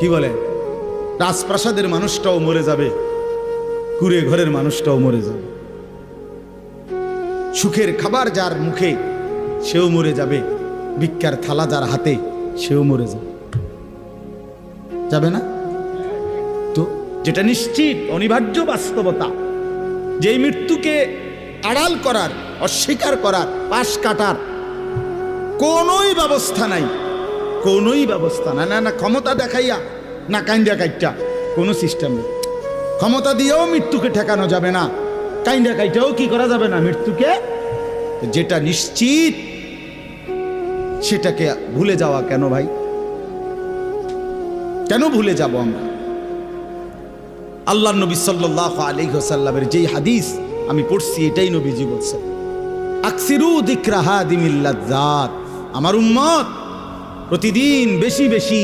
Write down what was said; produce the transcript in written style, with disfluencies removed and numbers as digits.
কি বলে, রাজপ্রাসাদের মানুষটাও মরে যাবে, কুড়ে ঘরের মানুষটাও মরে যাবে, সুখের খাবার যার মুখে সেও মরে যাবে, ভিক্ষার থালা যার হাতে সেও মরে যাবে, যাবে না? তো যেটা নিশ্চিত অনিবার্য বাস্তবতা, যেই মৃত্যুকে আড়াল করার, অস্বীকার করার, পাশ কাটার কোনোই ব্যবস্থা নাই, কোনোই ব্যবস্থা না। না না ক্ষমতা দেখাইয়া, না কাইন্দা কাইটা, কোনো সিস্টেম নেই। ক্ষমতা দিয়েও মৃত্যুকে ঠেকানো যাবে না, কাইন্দা কাইটাও কি করা যাবে না মৃত্যুকে। যেটা নিশ্চিত সেটাকে ভুলে যাওয়া কেন ভাই? কেন ভুলে যাব আমরা? আল্লাহ নবী সাল্লাল্লাহু আলাইহি ওয়াসাল্লামের যেই হাদিস আমি পড়ছি, এটাই নবীজি বলছেন, আকসিরু যিকরা হাদিমিল লাজ্জাত, আমার উম্মত প্রতিদিন বেশি বেশি